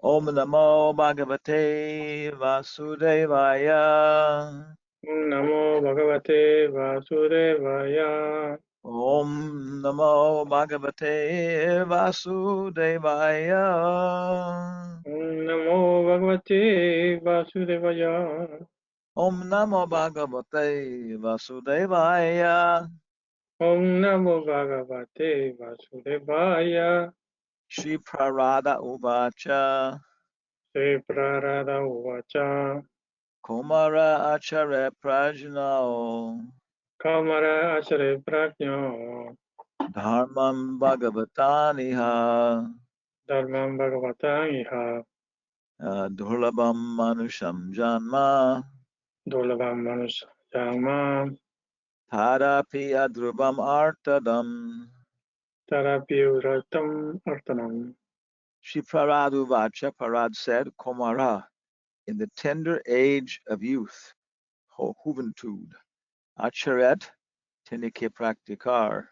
Om Namo Bhagavate Vasudevaya. Namo Bhagavate Vasudevaya. Om Namo Bhagavate Vasudevaya. Namo Bhagavate Vasudevaya. Om Namo Bhagavate Vasudevaya. Om Namo Bhagavate Vasudevaya. Shri Prarada Uvacha. Se Prarada Uvacha. Kumara Acharya Prajna. Kamara Acharya Prajna. Dharmam Bhagavataniha. Dharmam Bhagavatam Iha. Durlabam Manusham Janma. Dulabam Manusayama. Tadapi Adrubam Artadam. Tarapi Uratam Artanam. Shri Praradu Vacha, Parad said, Komara, in the tender age of youth, juventude, Acharet, tiene que practicar,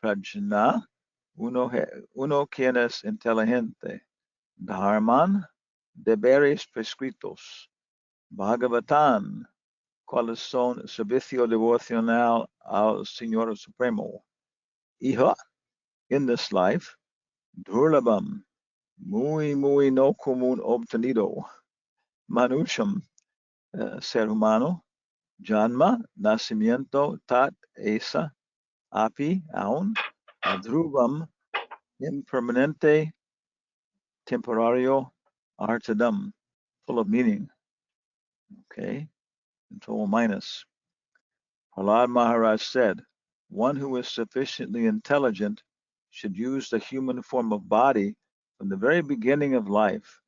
Prajna, uno quien es inteligente, Dharman, deberes prescritos, Bhagavatan, cuáles son servicio devocional al Señor Supremo, Iha, in this life, Durlabam, muy no común obtenido, Manusham, ser humano, Janma, nacimiento, tat, esa, api, aun, adrubam, impermanente, temporario, artadam, full of meaning. Okay, control minus. Prahlad Maharaj said, one who is sufficiently intelligent should use the human form of body from the very beginning of life.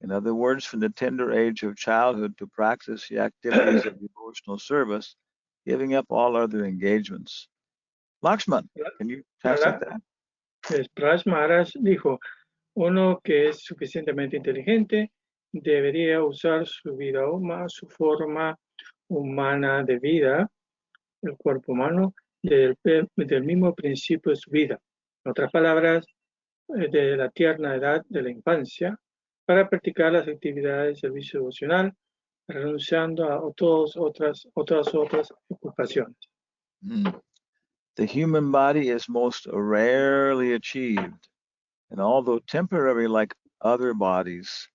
In other words, from the tender age of childhood to practice the activities of devotional service, giving up all other engagements. Lakshman, can you translate that? Praj Maharaj dijo, uno que es suficientemente inteligente debería usar su vida su forma humana de vida, el cuerpo humano, desde el mismo principio de su vida. En otras palabras, de la tierna edad de la infancia, para practicar las actividades de servicio devocional, renunciando a todas otras ocupaciones. The human body is most rarely achieved, and although temporary like other bodies,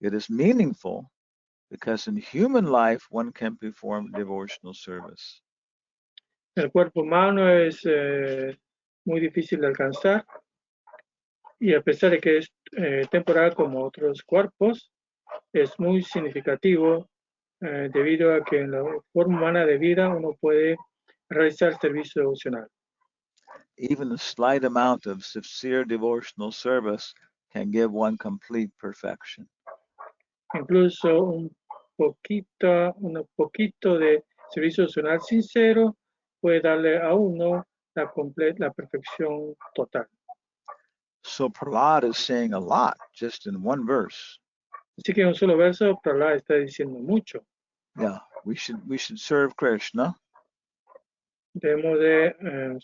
it is meaningful because in human life one can perform devotional service. El cuerpo humano es muy difícil de alcanzar, y a pesar de que es temporal como otros cuerpos, es muy significativo debido a que en la forma humana de vida uno puede realizar servicio devocional. Even a slight amount of sincere devotional service can give one complete perfection. Incluso un poquito de servicio devocional sincero puede darle a uno la perfección total. So Prahlad is saying a lot just in one verse. Así que en un solo verso, Prahlad está diciendo mucho. Yeah, we should serve Krishna. Debemos de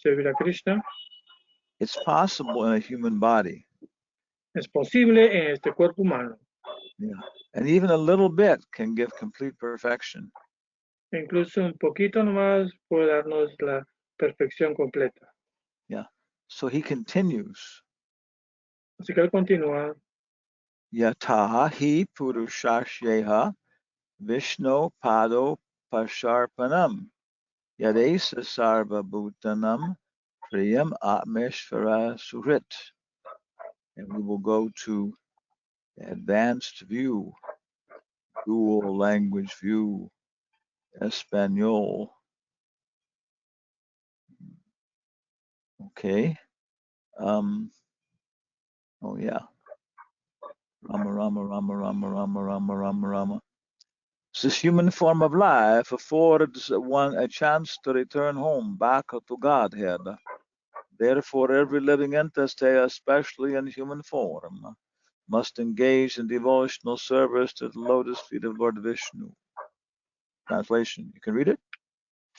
servir a Krishna. It's possible in a human body. Es posible en este cuerpo humano. Yeah, and even a little bit can give complete perfection. Incluso un poquito nomás puede darnos la perfección completa. Yeah. So he continues. Así que él continúa. Yataha hi purushashyeha Vishnu pado pasharpanam yadesa sarva bhutanam priyam atmeshvara surit. And we will go to advanced view, dual language view, Espanol. Okay. Oh yeah. Rama. This human form of life affords one a chance to return home, back to Godhead. Therefore, every living entity, especially in human form, must engage in devotional service to the lotus feet of Lord Vishnu. Translation. You can read it?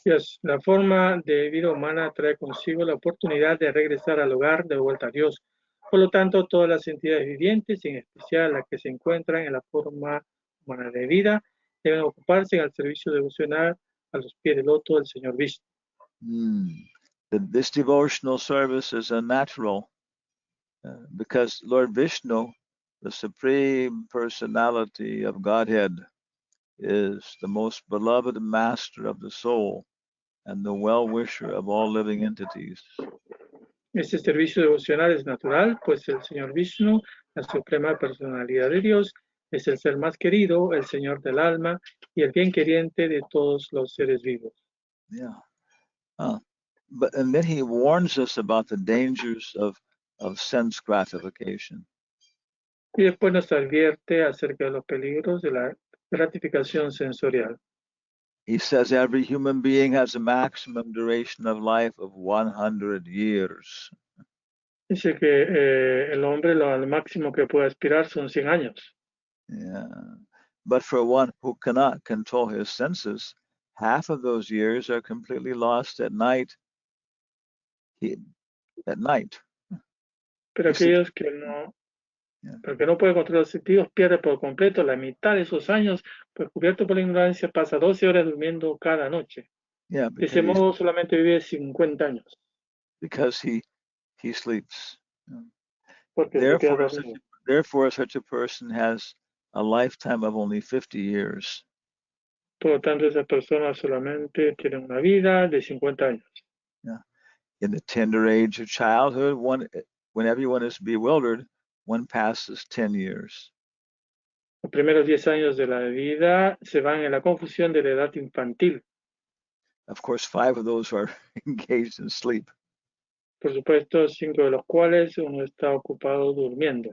Yes. La forma de vida humana trae consigo la oportunidad de regresar al hogar de vuelta a Dios. Por lo tanto, todas las entidades vivientes, en especial las que se encuentran en la forma humana de vida, deben ocuparse en el servicio devocional a los pies del loto del Señor Vishnu. This devotional service is unnatural because Lord Vishnu, the Supreme Personality of Godhead, is the most beloved master of the soul and the well-wisher of all living entities. Este servicio devocional es natural, pues el Señor Vishnu, la suprema personalidad de Dios, es el ser más querido, el Señor del alma y el bien queriente de todos los seres vivos. Yeah. And then he warns us about the dangers of sense gratification. Y después nos advierte acerca de los peligros de la gratificación sensorial. He says every human being has a maximum duration of life of 100 years. Dice que el hombre lo máximo que puede aspirar son 100 años. Yeah. But for one who cannot control his senses, half of those years are completely lost at night. Pero aquellos que no pueden controlar los sentidos pierden por completo la mitad de esos años, pues cubierto por la ignorancia pasa 12 horas durmiendo cada noche. Yeah, De ese modo solamente vive 50 años. Because he sleeps. Porque Therefore, such a person has a lifetime of only 50 years. Por lo tanto, esa persona solamente tiene una vida de 50 años. Yeah. In the tender age of childhood, when everyone is bewildered, one passes 10 years. Los primeros 10 años de la vida se van en la confusión de la edad infantil. Of course, 5 of those are engaged in sleep. Por supuesto, 5 de los cuales uno está ocupado durmiendo.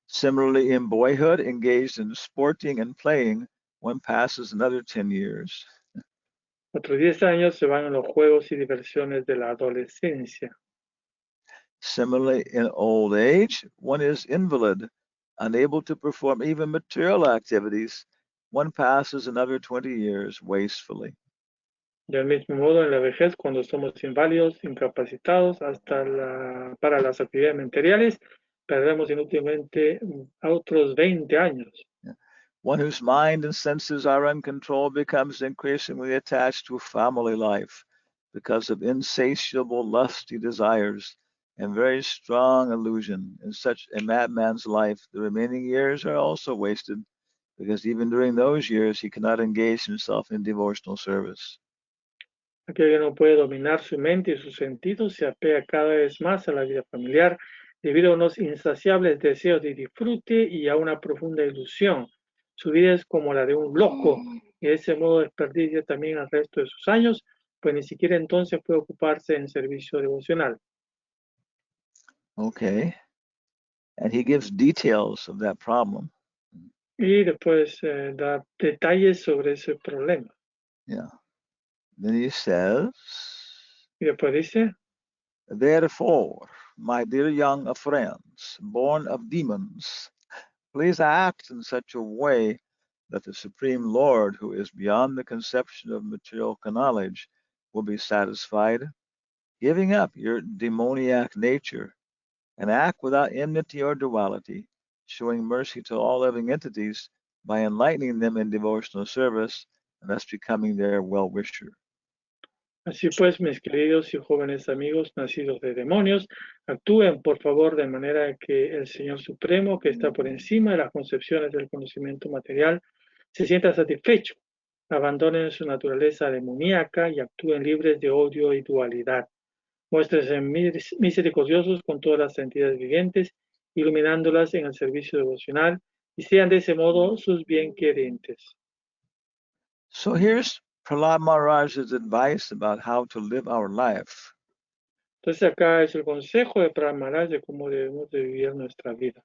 Similarly, in boyhood, engaged in sporting and playing, one passes another 10 years. Otros 10 años se van en los juegos y diversiones de la adolescencia. Similarly, in old age, one is invalid, unable to perform even material activities. One passes another 20 years wastefully. Del mismo modo, en la vejez, cuando somos inválidos, incapacitados para las actividades materiales, perdemos inútilmente otros 20 años. One whose mind and senses are uncontrolled becomes increasingly attached to family life because of insatiable lusty desires and very strong illusion. In such a madman's life, the remaining years are also wasted because even during those years, he cannot engage himself in devotional service. Aquel que no puede dominar su mente y sus sentidos se apega cada vez más a la vida familiar debido a unos insaciables deseos de disfrute y a una profunda ilusión. Su vida es como la de un loco y de ese modo desperdicia también el resto de sus años, pues ni siquiera entonces puede ocuparse en servicio devocional. Okay. And he gives details of that problem. Y después da detalles sobre ese problema. Yeah. Then he says, Y después dice, therefore, my dear young friends, born of demons, please act in such a way that the Supreme Lord, who is beyond the conception of material knowledge, will be satisfied, giving up your demoniac nature, and act without enmity or duality, showing mercy to all living entities by enlightening them in devotional service, and thus becoming their well-wisher. así pues, mis queridos y jóvenes amigos nacidos de demonios, actúen por favor de manera que el Señor Supremo, que está por encima de las concepciones del conocimiento material, se sienta satisfecho, abandonen su naturaleza demoníaca y actúen libres de odio y dualidad. Muéstrense misericordiosos con todas las entidades vivientes, iluminándolas en el servicio devocional, y sean de ese modo sus bienquerientes. So here's Prahlad Maharaj's advice about how to live our life. Entonces acá es el consejo de Prahlad Maharaj de cómo debemos de vivir nuestra vida.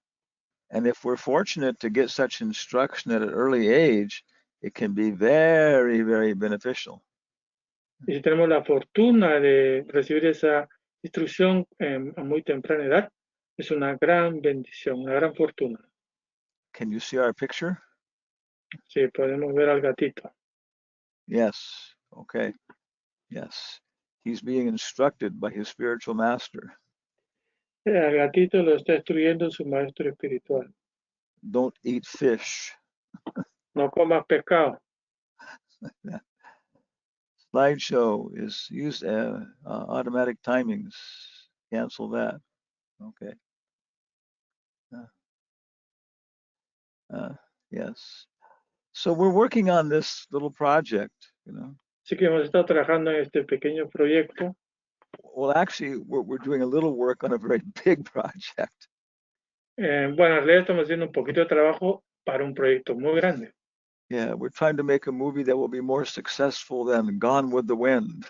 And if we're fortunate to get such instruction at an early age, it can be very, very beneficial. Y si tenemos la fortuna de recibir esa instrucción a muy temprana edad, es una gran bendición, una gran fortuna. Can you see our picture? Sí, podemos ver al gatito. Yes. Okay. Yes. He's being instructed by his spiritual master. Al gatito lo está destruyendo su maestro espiritual. Don't eat fish. No comas pescado. Slideshow is used automatic timings. Cancel that. Okay. Yes. So we're working on this little project, you know. Así que hemos estado trabajando en este pequeño proyecto. Well, actually, we're doing a little work on a very big project. Bueno, en realidad estamos haciendo un poquito de trabajo para un proyecto muy grande. Yeah, we're trying to make a movie that will be more successful than Gone with the Wind.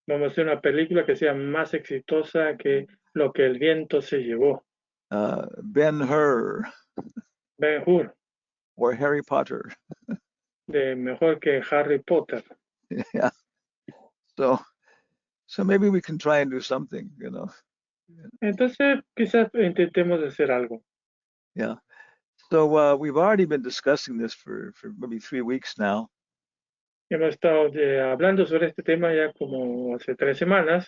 Vamos a hacer una película que sea más exitosa que lo que el viento se llevó. Ben-Hur Ben-Hur, or Harry Potter. de mejor que Harry Potter. Yeah. So maybe we can try and do something, you know. Entonces, quizás intentemos hacer algo. Yeah. So we've already been discussing this for maybe 3 weeks now. Hemos estado hablando sobre este tema ya como hace 3 semanas.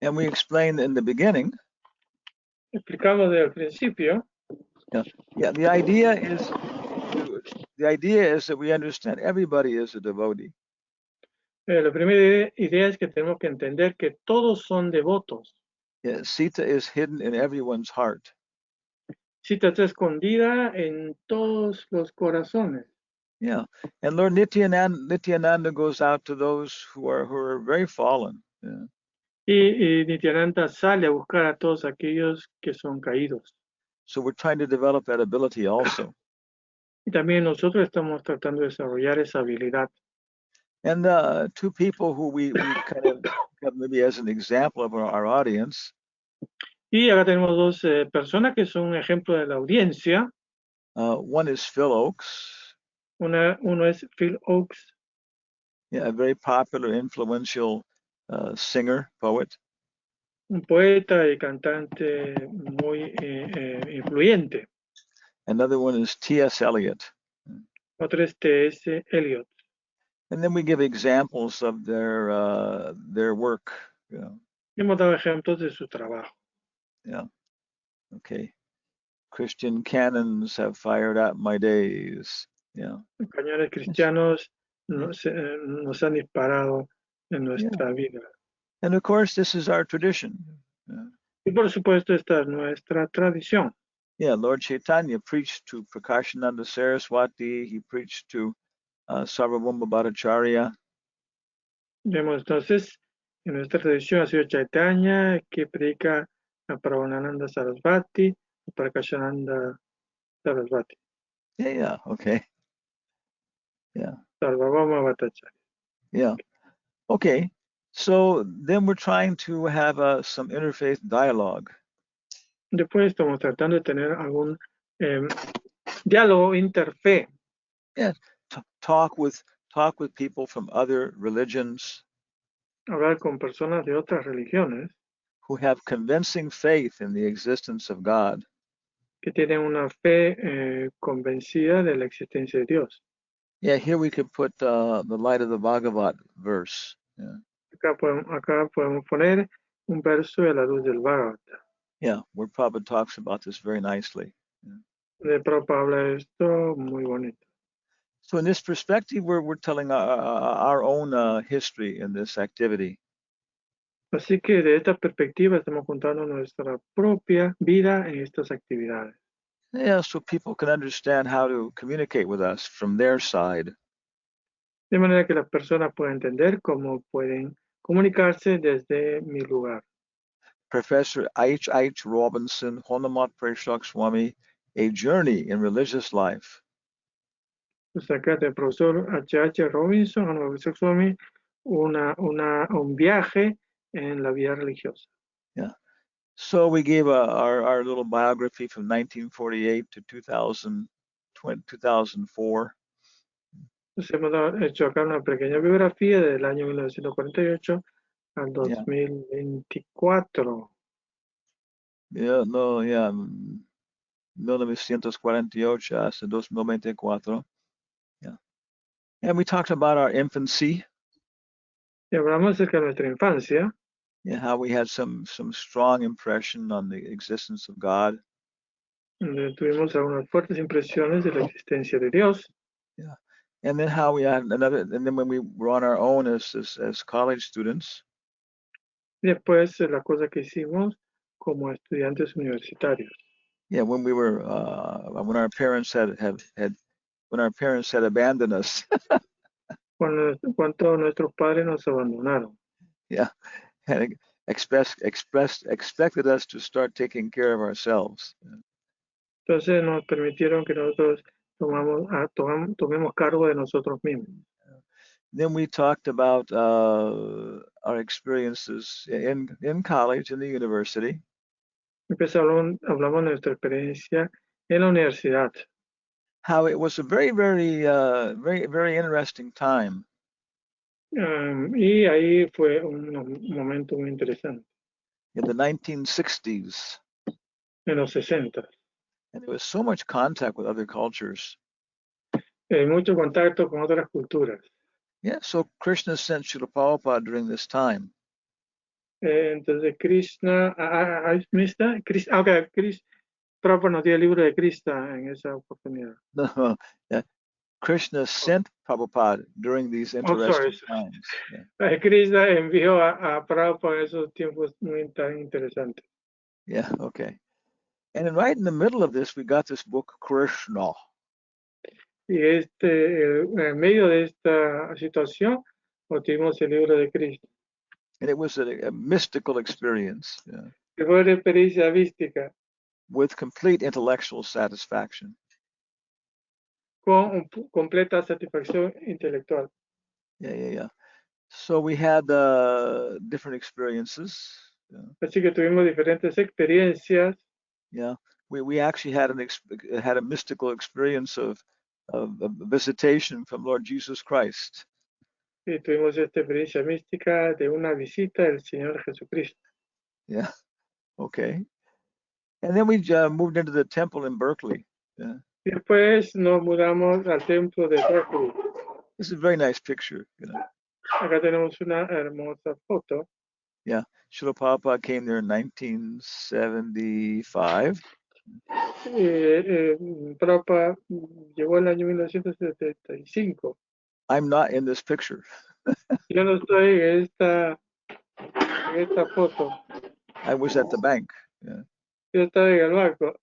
And we explained in the beginning. Explicamos desde el principio. Yeah. The idea is that we understand everybody is a devotee. La primera idea es que tenemos que entender que todos son devotos. Yeah, Sita is hidden in everyone's heart. Sita está escondida en todos los corazones. Yeah, and Lord Nityananda goes out to those who are very fallen. Yeah. Y Nityananda sale a buscar a todos aquellos que son caídos. So we're trying to develop that ability also. Y también nosotros estamos tratando de desarrollar esa habilidad. And two people who we kind of have maybe as an example of our audience. Y acá tenemos dos personas que son un ejemplo de la audiencia. One is Phil Oakes. Uno es Phil Oakes. Yeah, a very popular, influential singer, poet. Un poeta y cantante muy influyente. Another one is T.S. Eliot. Otro es T.S. Eliot. And then we give examples of their work. You know. Hemos dado ejemplos de su trabajo. Yeah. Okay. Christian cannons have fired at my days. Yeah. Cañones cristianos nos han disparado en nuestra vida. And of course, this is our tradition. Y por supuesto, esta es nuestra tradición. Yeah, Lord Chaitanya preached to Prakashananda Saraswati. He preached to Sarvabhauma Bhattacharya. Vemos entonces, en nuestra tradición ha sido Chaitanya, que predica a Prabhupada Sarasvati, a Prakashananda Sarasvati. Yeah, okay. Yeah. Sarvabhauma Bhattacharya. Yeah. Okay. So then we're trying to have some interfaith dialogue. Después estamos tratando de tener algún diálogo interfe. Yeah. Talk with people from other religions. Hablar con personas de otras religiones. Who have convincing faith in the existence of God. Que tienen una fe convencida de la existencia de Dios. Yeah, here we could put the light of the Bhagavat verse. Yeah. Acá podemos poner un verso de la luz del Bhagavata. Yeah, where Prabhupada talks about this very nicely. Yeah. De Prabhupada habla esto muy bonito. So in this perspective, we're telling our own history in this activity. Así que de esta perspectiva estamos contando nuestra propia vida en estas actividades. Yeah, so people can understand how to communicate with us from their side. De manera que las personas puedan entender cómo pueden comunicarse desde mi lugar. Professor H. Robinson, Honamat Preshak Swami, A Journey in Religious Life. Pues acá del profesor H. Robinson, Honamat Swami, un viaje en la vida religiosa. Yeah. So we gave our little biography from 1948 to 2004. Entonces hemos hecho acá una pequeña biografía del año 1948 al 2024. Yeah, 1948 hasta 2024. Yeah. And we talked about our infancy. Y hablamos acerca de nuestra infancia. Yeah, how we had some strong impression on the existence of God. donde tuvimos algunas fuertes impresiones de la existencia de Dios. Yeah, and then how we had another, and then when we were on our own as college students. Después, la cosa que hicimos como estudiantes universitarios. Yeah, when we were when our parents had abandoned us. Cuando nuestros padres nos abandonaron. Yeah, and expected us to start taking care of ourselves. Entonces nos permitieron que nosotros tomemos cargo de nosotros mismos. Then we talked about our experiences in college, in the university. Hablamos de nuestra experiencia en la universidad. How it was a very, very, very interesting time. Y ahí fue un momento muy interesante. In the 1960s. En los 60. And there was so much contact with other cultures. Mucho contacto con otras culturas. Yeah, so Krishna sent Srila Prabhupada during this time. Entonces Krishna, Prabhupada nos dio el libro de Krishna en esa oportunidad. No, yeah. Krishna sent Prabhupada during these interesting times. Yeah. Krishna envió a Prabhupada en esos tiempos muy tan interesantes. Yeah, okay. And then right in the middle of this, we got this book, Krishna. Y en medio de esta situación, obtuvimos el libro de Krishna. And it was a mystical experience. Yeah. Fue una experiencia mística. With complete intellectual satisfaction. Con completa satisfacción intelectual. Yeah. So we had different experiences. Yeah. Así que tuvimos diferentes experiencias. Yeah, we actually had a mystical experience of visitation from Lord Jesus Christ. Y tuvimos esta experiencia mística de una visita del Señor Jesucristo. Yeah, okay. And then we moved into the temple in Berkeley. Yeah. Después nos mudamos al templo de Berkeley. This is a very nice picture. You know. Acá tenemos una hermosa foto. Yeah, Srila Prabhupada came there in 1975. Prabhupada llegó el año 1975. I'm not in this picture. Yo no estoy en esta foto. I was at the bank. Yeah. Yo estaba en el banco.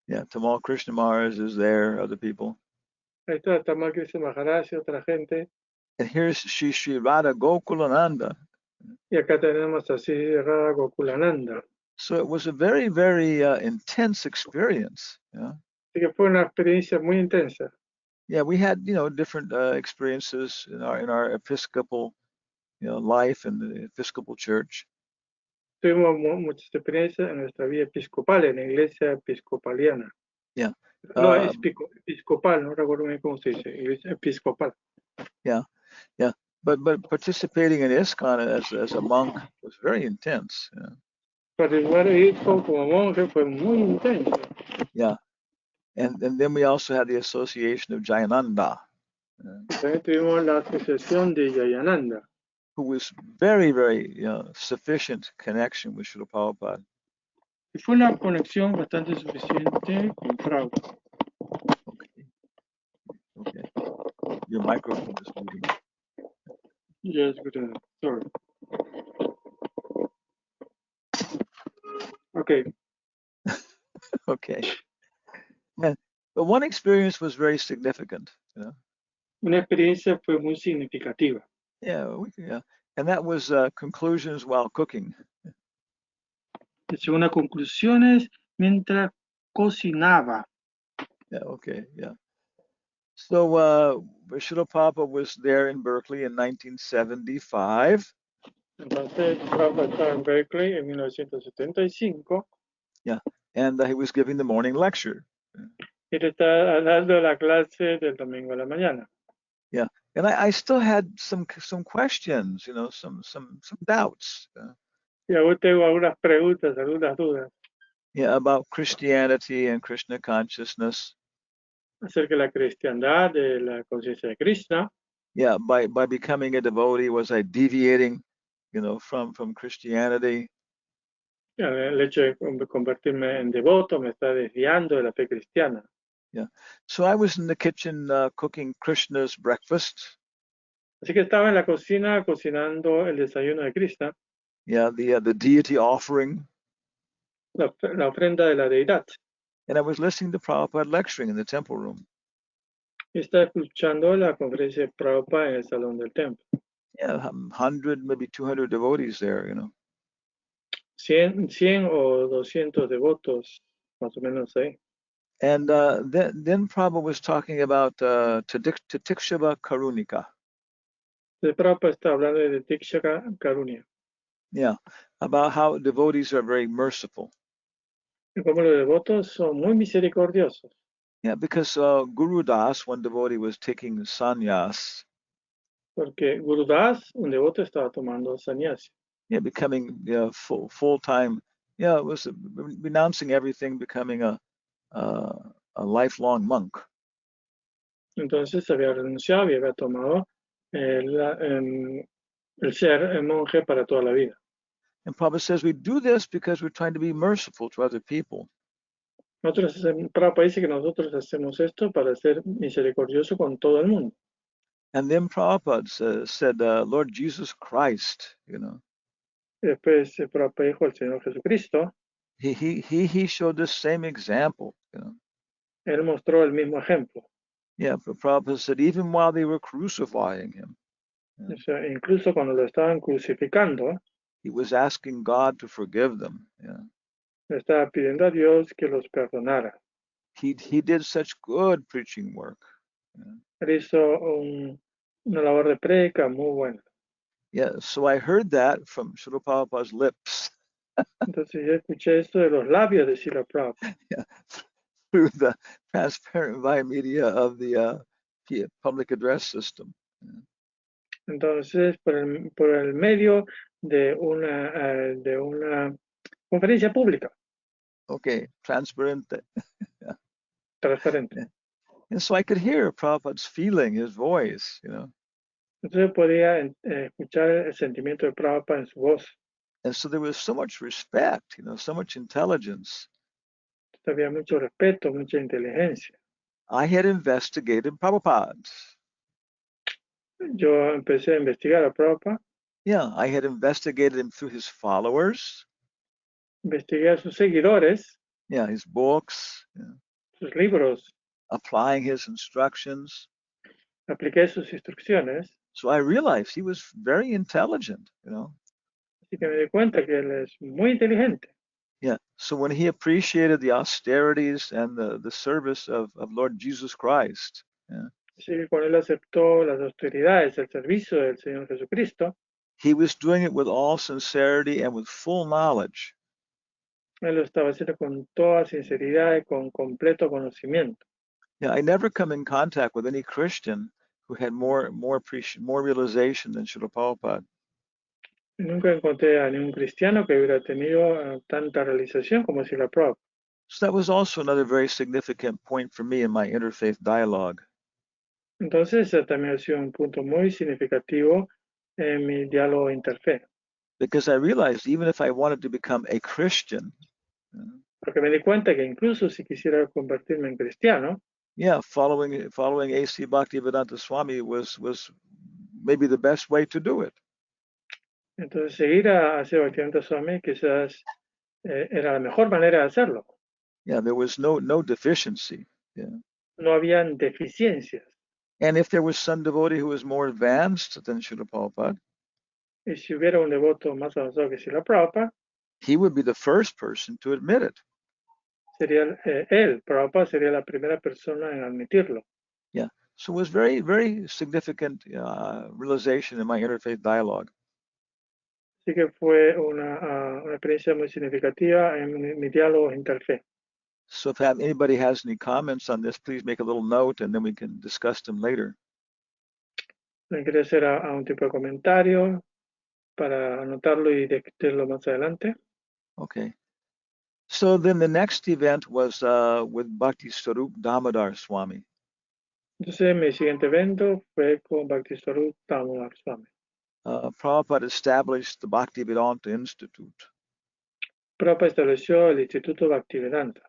Yeah, Tamal Krishna Maharaj is there, other people. Ahí está Tamal Krishna Maharaj y otra gente. And here's Shri Radha Gokulananda. Y acá tenemos a Sri Radha Gokulananda. So it was a very, very intense experience. Yeah. Así que fue una experiencia muy intensa. Yeah, we had different experiences in our Episcopal life in the Episcopal Church. Tuvimos muchas experiencias en nuestra vida episcopal, en la iglesia episcopaliana. Yeah. No, episcopal, no recuerdo bien cómo se dice, iglesia episcopal. Yeah. But participating in ISKCON as a monk was very intense. Yeah. Participar en ISKCON como monje fue muy intenso. Yeah. And then we also had the association of Jayananda. También tuvimos la asociación de Jayananda. Who was very, very sufficient connection with Srila Prabhupada. Y fue una conexión bastante suficiente con Prabhupada. Okay. Your microphone is moving. Yes, but sorry. Okay. Okay. But one experience was very significant. Una experiencia fue muy significativa. Yeah, and that was conclusions while cooking. Una conclusiones mientras cocinaba. Yeah, okay, yeah. So Srila Prabhupada was there in Berkeley in 1975. Entonces Prabhupada estaba en Berkeley en 1975. Yeah, and he was giving the morning lecture. Él está dando la clase del domingo a la mañana. Yeah, and I still had some questions, some doubts. Y aún tengo algunas preguntas, algunas dudas. Yeah, about Christianity and Krishna consciousness. Acerca de la cristiandad, de la conciencia de Krishna. Yeah, by becoming a devotee, was I deviating from Christianity. El hecho de convertirme en devoto me está desviando de la fe cristiana. Yeah. So I was in the kitchen cooking Krishna's breakfast. Así que estaba en la cocina cocinando el desayuno de Krishna, Yeah, the deity offering. la ofrenda de la deidad. And I was listening to Prabhupada lecturing in the temple room. Y estaba escuchando la conferencia de Prabhupada en el salón del templo. Yeah, 100, maybe 200 devotees there, 100 o 200 devotos, más o menos ahí. And then Prabhupada was talking about Titikshava Karunika. El Prabhupada está hablando de Diksha Karunya. Yeah, about how devotees are very merciful. Y como los devotos son muy misericordiosos. Yeah, because Guru Das, one devotee, was taking sannyas. Porque Guru Das, un devoto, estaba tomando sannyasi. Yeah, becoming full-time. Yeah, it was renouncing everything, becoming a lifelong monk. Entonces había renunciado y había tomado el ser monje para toda la vida. And Prabhupada says we do this because we're trying to be merciful to other people. Prabhupada dice que nosotros hacemos esto para ser misericordioso con todo el mundo. And then Prabhupada said, Lord Jesus Christ, Y después Prabhupada dijo el Señor Jesucristo. He showed the same example. Él mostró el mismo ejemplo. Yeah, but Prabhupada said even while they were crucifying him, O sea, incluso cuando lo estaban crucificando, he was asking God to forgive them. le estaba pidiendo a Dios que los perdonara. He did such good preaching work. Él hizo una labor de prédica muy buena. Yeah, so I heard that from Srila Prabhupada's lips. Entonces yo escuché esto de los labios de Srila Prabhupada. Yeah, through the transparent via media of the public address system. Entonces, por el medio de una conferencia pública. Okay, transparente. Transparente. And so I could hear Prabhupada's feeling, his voice, Entonces podía escuchar el sentimiento de Prabhupada en su voz. And so there was so much respect, so much intelligence. Había mucho respeto, mucha inteligencia. I had investigated Prabhupada. Yo empecé a investigar a Prabhupada. Yeah, I had investigated him through his followers. Investigué a sus seguidores. Yeah, his books. Sus libros. Applying his instructions. Apliqué sus instrucciones. So I realized he was very intelligent, Así que me di cuenta que él es muy inteligente. Yeah, so when he appreciated the austerities and the service of Lord Jesus Christ. Así que cuando él aceptó las austeridades, el servicio del Señor Jesucristo, he was doing it with all sincerity and with full knowledge. Él lo estaba haciendo con toda sinceridad y con completo conocimiento. Yeah, I never come in contact with any Christian who had more realization than Srila Prabhupada. Nunca encontré a ningún cristiano que hubiera tenido tanta realización como Srila Prabhupada. So that was also another very significant point for me in my interfaith dialogue. Entonces, también ha sido un punto muy significativo en mi diálogo interfe. Because I realized even if I wanted to become a Christian, porque me di cuenta que incluso si quisiera convertirme en cristiano, yeah, following A.C. Bhaktivedanta Swami was maybe the best way to do it. Entonces, seguir a Bhaktivedanta Swami quizás era la mejor manera de hacerlo. Yeah, there was no deficiency. Yeah. No habían deficiencias. And if there was some devotee who was more advanced than Srila Prabhupada, y si hubiera un devoto más avanzado que Srila Prabhupada, he would be the first person to admit it. Sería Prabhupada sería la primera persona en admitirlo. Yeah, so it was very, very significant realization in my interfaith dialogue. Así que fue una experiencia muy significativa en mi diálogo interfe. So if anybody has any comments on this, please make a little note and then we can discuss them later. Me quería hacer a un tipo de comentario para anotarlo y discutirlo más adelante. Okay. So then the next event was with Bhakti Swarup Damodar Swami. Entonces mi siguiente evento fue con Bhakti Swarup Damodar Swami. Prabhupada established the Bhaktivedanta Institute. Prabhupada estableció el Instituto Bhaktivedanta.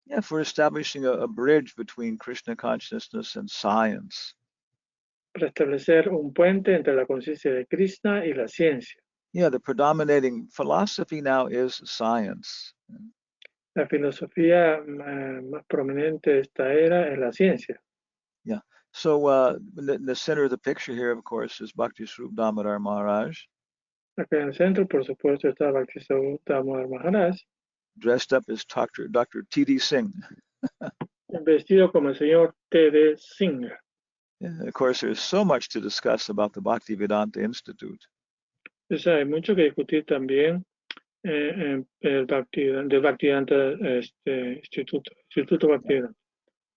Yeah, for establishing a bridge between Krishna consciousness and science. Para establecer un puente entre la conciencia de Krishna y la ciencia. Yeah, the predominating philosophy now is science. La filosofía más prominente de esta era es la ciencia. Yeah. So in the center of the picture here, of course, is Bhakti Swarup Damodar Maharaj. Acá en el centro, por supuesto, está Bhakti-Swarup Damodar Maharaj, dressed up as Dr. T.D. Singh. vestido como el señor T.D. Singh. Yeah, of course, there's so much to discuss about the Bhaktivedanta Institute. Entonces, hay mucho que discutir también del Bhaktivedanta Instituto Bhaktivedanta.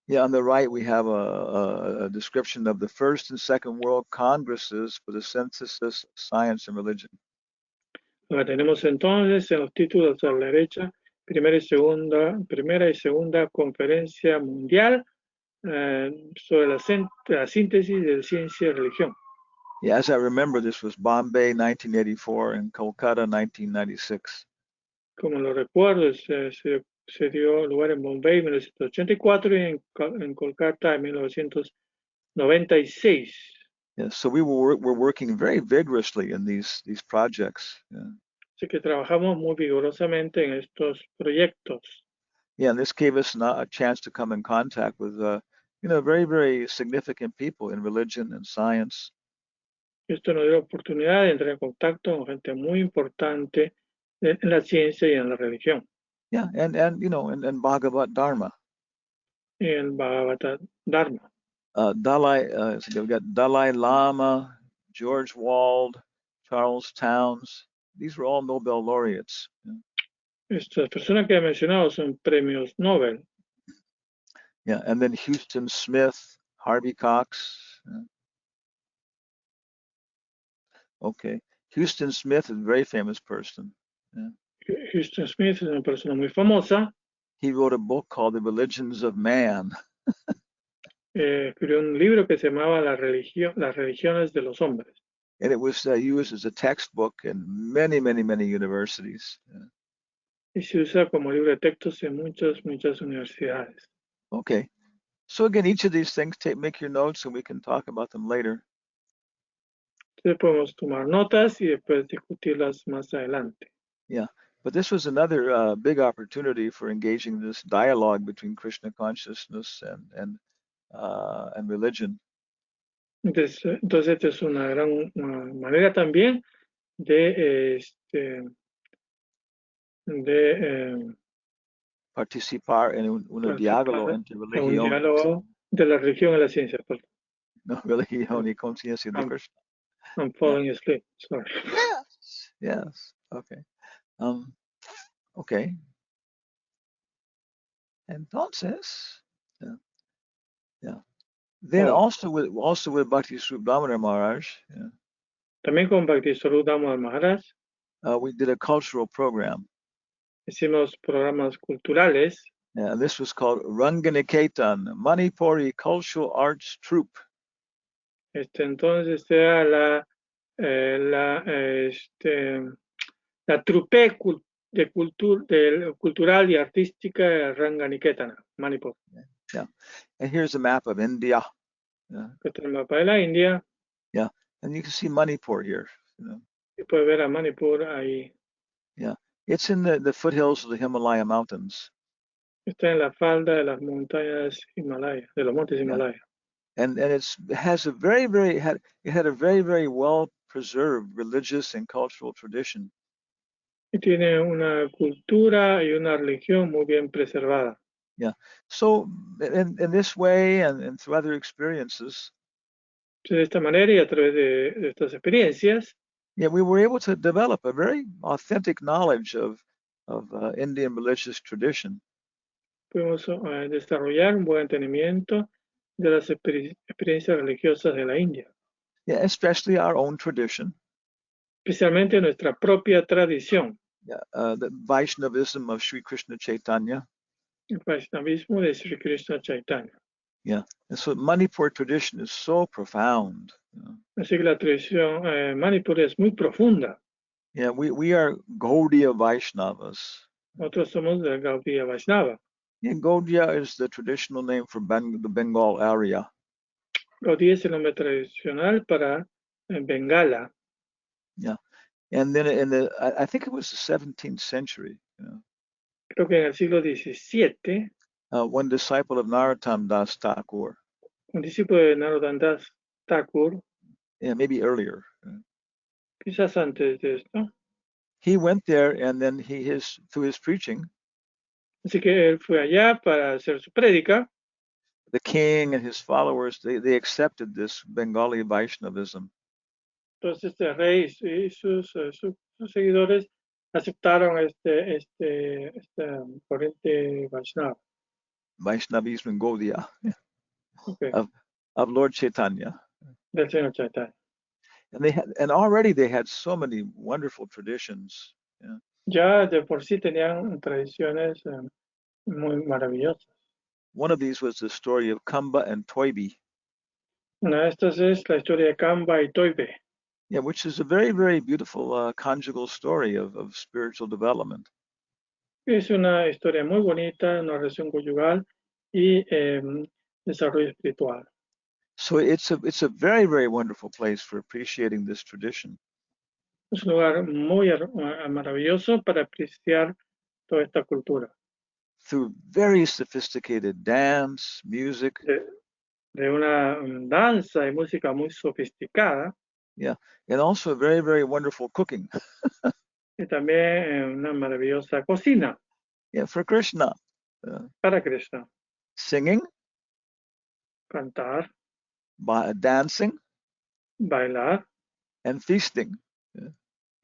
Yeah, on the right, we have a description of the First and Second World Congresses for the Synthesis of Science and Religion. Ahora tenemos entonces en los títulos a la derecha, primera y segunda conferencia mundial sobre la síntesis de ciencia y religión. Yeah, as I remember, this was Bombay 1984 and Kolkata 1996. Como lo recuerdo, se dio lugar en Bombay en 1984 y en Kolkata en 1996. Yeah, so we're working very vigorously in these projects. Yeah. Así que trabajamos muy vigorosamente en estos proyectos. Yeah, and this gave us a chance to come in contact with, very, very significant people in religion and science. Esto nos dio la oportunidad de entrar en contacto con gente muy importante en la ciencia y en la religión. Yeah, and Bhagavad Dharma. Y el Bhagavad Dharma. So we got Dalai Lama, George Wald, Charles Towns. These were all Nobel laureates. Yeah. Estas personas que he mencionado son premios Nobel. Yeah, and then Houston Smith, Harvey Cox. Yeah. Okay, Houston Smith is a very famous person. Yeah. Houston Smith es una persona muy famosa. He wrote a book called The Religions of Man. Escribió un libro que se llamaba Las religiones de los hombres. And it was used as a textbook in many, many, many universities. Yeah. Y se usa como libro de textos en muchas universidades. Okay, so again, each of these things, make your notes and we can talk about them later. Entonces podemos tomar notas y después discutirlas más adelante. Yeah, but this was another big opportunity for engaging this dialogue between Krishna consciousness and religion. Entonces esta es una gran manera también de participar en un diálogo entre religión. Un diálogo de la religión y la ciencia. No, religión y conciencia de Krishna. I'm falling asleep, sorry. Yes, okay. Okay. Entonces, yeah. Then also with Bhakti Swarup Damodar Maharaj. Yeah. También con Bhakti Swarup Damodar Maharaj. We did a cultural program. Hicimos programas culturales. Yeah, this was called Ranganiketan, Manipuri Cultural Arts Troupe. Entonces era la trupe cultural y artística Ranganiketana, Manipur. Yeah, and here's a map of India. Yeah. Este es el mapa de la India. Yeah, and you can see Manipur here. Y puede ver a Manipur ahí. Yeah, it's in the foothills of the Himalaya mountains. Está en la falda de las montañas Himalaya, de los montes Himalaya. And it had a very, very well preserved religious and cultural tradition. Y tiene una cultura y una religión muy bien preservada. Yeah. So in this way and through other experiences. De esta manera y a través de estas experiencias. Yeah, we were able to develop a very authentic knowledge of Indian religious tradition. Pudimos desarrollar un buen entendimiento de las experiencias religiosas de la India. Yeah, especially our own tradition. Especialmente nuestra propia tradición. Yeah, the Vaishnavism of Sri Krishna Chaitanya. El Vaishnavismo de Sri Krishna Chaitanya. Yeah, and so Manipur tradition is so profound. Así que la tradición Manipur es muy profunda. Yeah, we are Gaudiya Vaishnavas. Nosotros somos de Gaudiya Vaishnava. Yeah, Gaudiya is the traditional name for the Bengal area. Gaudiya es el nombre tradicional para Bengala. Yeah, and then in the I think it was the 17th century. Creo que en el siglo XVII, one disciple of Narottam Das Thakur. un discípulo de Narottam Das Thakur, Yeah, maybe earlier. quizás antes de esto. He went there, and then through his preaching, Así que él fue allá para hacer su prédica. the king and his followers they accepted this Bengali Vaishnavism. Entonces este rey y sus seguidores aceptaron esta corriente Vaishnava. Vaishnavism Gaudiya Okay. of Lord Chaitanya. Del Señor Chaitanya. And already they had so many wonderful traditions. Yeah. Ya de por sí tenían tradiciones muy maravillosas. One of these was the story of Kamba and Toibi. Una de estas es la historia de Kamba y Toibe. Yeah, which is a very, very beautiful conjugal story of spiritual development. Es una historia muy bonita, una relación conyugal y desarrollo espiritual. So it's a very, very wonderful place for appreciating this tradition. Es un lugar muy maravilloso para apreciar toda esta cultura. Through very sophisticated dance, music. De una danza y música muy sofisticada. Yeah, and also very, very wonderful cooking. Y también una maravillosa cocina. Yeah, for Krishna. Para Krishna. Singing. Cantar. Dancing. Bailar. And feasting. Yeah.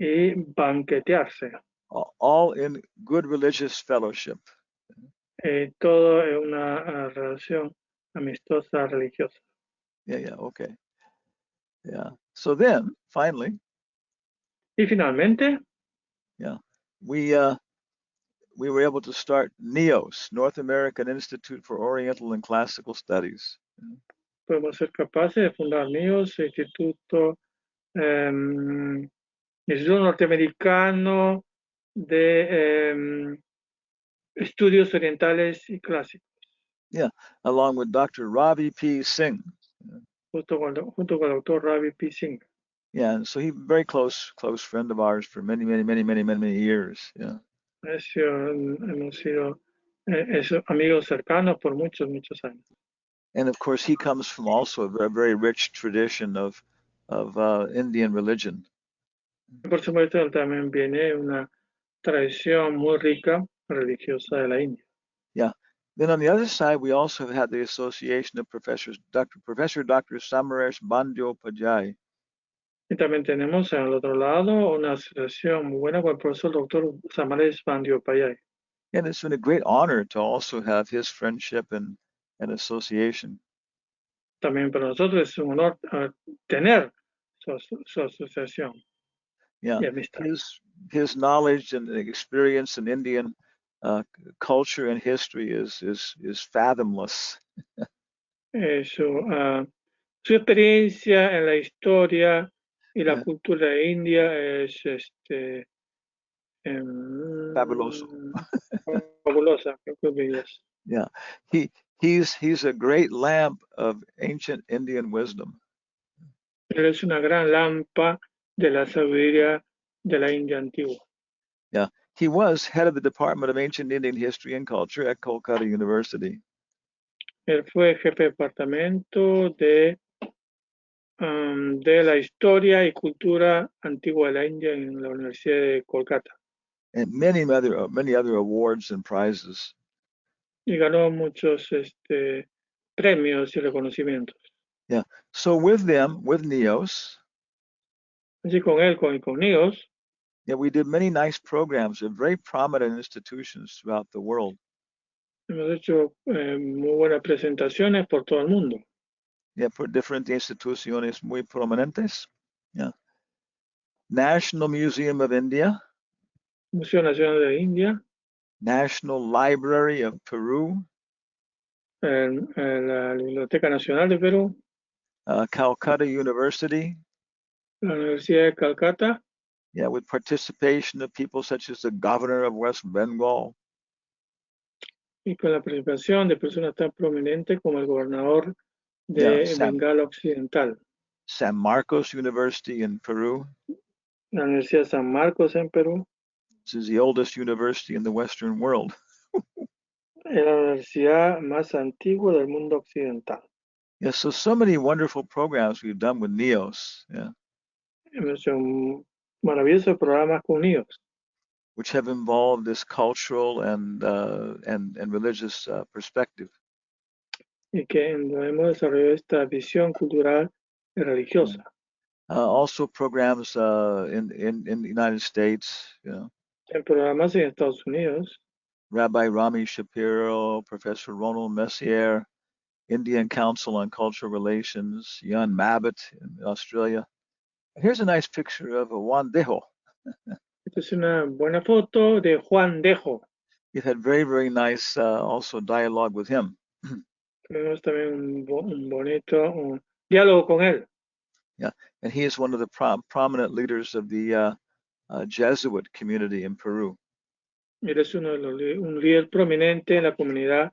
Y banquetearse. All in good religious fellowship. Todo es una relación amistosa religiosa. Yeah, okay. Yeah. So then, finally. Y finalmente. Yeah, we were able to start NEOS, North American Institute for Oriental and Classical Studies. Podemos ser capaces de fundar NEOS, Instituto Norteamericano de Estudios Orientales y Clásicos. Yeah, along with Dr. Ravi P. Singh. Junto con el doctor Ravi P. Singh. Yeah, and so he's a very close friend of ours for many years. Yeah. Hemos sido amigos cercanos por muchos años. And of course, he comes from also a very rich tradition of Indian religion. Por supuesto, él también viene una tradición muy rica religiosa de la India. Yeah. Then on the other side, we also have had the association of Professor Dr. Samaresh Bandyopadhyay. Y también tenemos al otro lado una asociación muy buena con el profesor Dr. Samaresh Bandyopadhyay. And it's been a great honor to also have his friendship and association. También para nosotros es un honor tener su asociación. Yeah, his knowledge and experience in Indian culture and history is fathomless. Su experiencia en la historia y la cultura de India es fabuloso. Fabulosa. Yeah, he's a great lamp of ancient Indian wisdom. Él es una gran lámpara de la sabiduría de la India antigua. Yeah, he was head of the Department of Ancient Indian History and Culture at Kolkata University. Él fue jefe de departamento de la historia y cultura antigua de la India en la Universidad de Kolkata. And many other awards and prizes. Y ganó muchos premios y reconocimientos. Yeah. So with NEOS. Así con él, con NEOS. Yeah, we did many nice programs at very prominent institutions throughout the world. Hemos hecho muy buenas presentaciones por todo el mundo. Yeah, por different instituciones muy prominentes. Yeah. National Museum of India. Museo Nacional de India. National Library of Peru. La Biblioteca Nacional de Perú. Calcutta University, la Universidad de Calcuta, yeah, with participation of people such as the governor of West Bengal, y con la participación de personas tan prominentes como el gobernador yeah, de Bengala Occidental, San Marcos University in Peru. la Universidad de San Marcos en Perú, This is the oldest university in the Western world. es la universidad más antigua del mundo occidental. Yeah, so many wonderful programs we've done with NEOS, yeah, Hemos hecho maravillosos programas con niños which have involved this cultural and religious perspective. y que hemos desarrollado esta visión cultural y religiosa. Also programs in the United States, you know, En programas en Estados Unidos, Rabbi Rami Shapiro, Professor Ronald Messier, Indian Council on Cultural Relations, Jan Mabbitt in Australia. And here's a nice picture of Juan Dejo. esta es una buena foto de Juan Dejo. It had very nice also dialogue with him. Tenemos también un bonito diálogo con él. Yeah, and he is one of the prominent leaders of the Jesuit community in Peru. Él es un líder prominente en la comunidad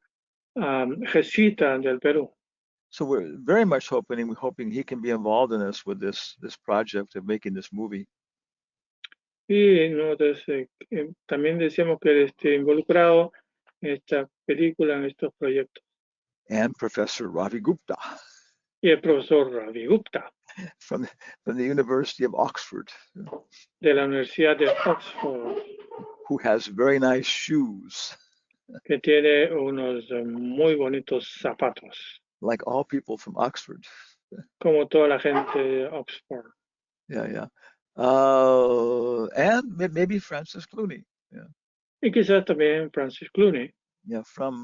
jesuita del Perú. So we're very much hoping he can be involved in this with this project of making this movie. Y nosotros también decíamos que él esté involucrado en esta película, en estos proyectos. And Professor Ravi Gupta Y el profesor Ravi Gupta from the University of Oxford, de la Universidad de Oxford, who has very nice shoes, que tiene unos muy bonitos zapatos, like all people from Oxford. como toda la gente de Oxford. Yeah. And maybe Francis Clooney. Yeah. Y quizás también Francis Clooney. Yeah, from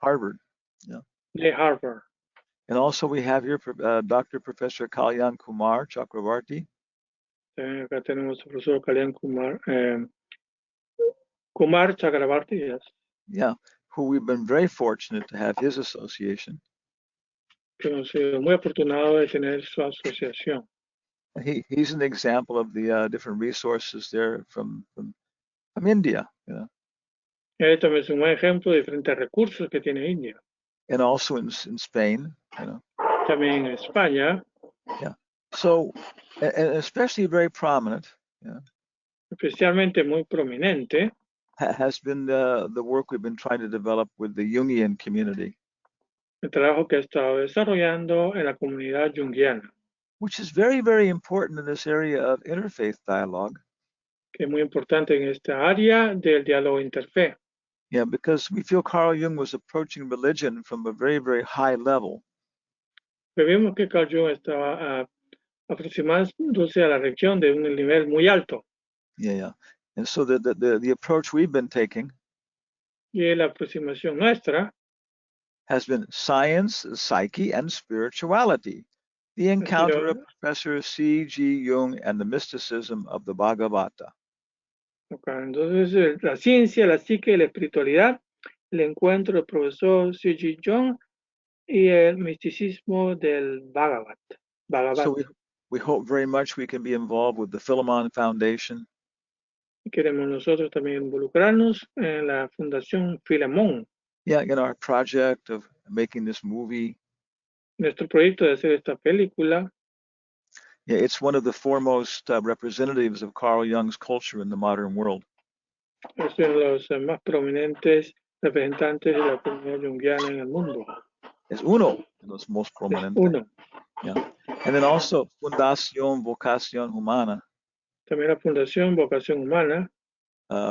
Harvard. Yeah. De Harvard. And also we have here Dr. Professor Kalyan Kumar Chakravarti. También acá tenemos al profesor Kalyan Kumar Chakravarti, yes. Yeah, who we've been very fortunate to have his association. Que hemos sido muy afortunados de tener su asociación. He's an example of the different resources there from India, you know. Él también es un buen ejemplo de diferentes recursos que tiene India. And also in Spain, you know. También en España. Yeah. So, and especially very prominent, yeah, especialmente muy prominente, has been the work we've been trying to develop with the Jungian community. El trabajo que ha estado desarrollando en la comunidad junguiana. Which is very important in this area of interfaith dialogue. Que es muy importante en esta área del diálogo interfe. Yeah, because we feel Carl Jung was approaching religion from a very high level. Vemos que Carl Jung estaba aproximándose a la región de un nivel muy alto. Yeah. And so the approach we've been taking Y la aproximación nuestra has been science, psyche, and spirituality. The encounter of Professor C.G. Jung and the mysticism of the Bhagavata. Okay, entonces, la ciencia, la psique y la espiritualidad, el encuentro del profesor C.G. Jung y el misticismo del Bhagavat. So we hope very much we can be involved with the Philemon Foundation. Queremos nosotros también involucrarnos en la Fundación Filemón. Yeah, in our project of making this movie. Nuestro proyecto de hacer esta película. Yeah, it's one of the foremost representatives of Carl Jung's culture in the modern world. Es uno de los más prominentes representantes de la comunidad junguiana en el mundo. Es uno de los most prominentes. Uno. Yeah. And then also Fundación Vocación Humana. También la Fundación Vocación Humana.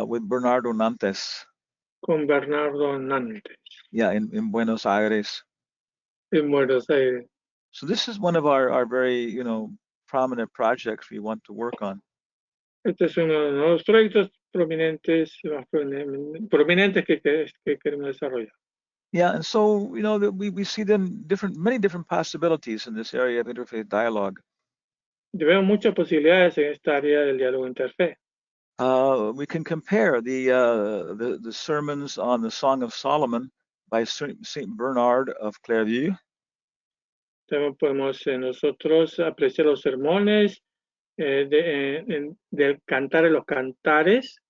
With Bernardo Nantes. Con Bernardo Nantes. Yeah, in Buenos Aires. En Buenos Aires. So this is one of our very, prominent projects we want to work on. Este es uno de los proyectos prominentes que queremos desarrollar. Yeah, and so we see then many different possibilities in this area of interfaith dialogue. Vemos muchas posibilidades en esta área del diálogo interfe. We can compare the sermons on the Song of Solomon by Saint Bernard of Clairvaux. También podemos nosotros apreciar los sermones del cantar en los cantares,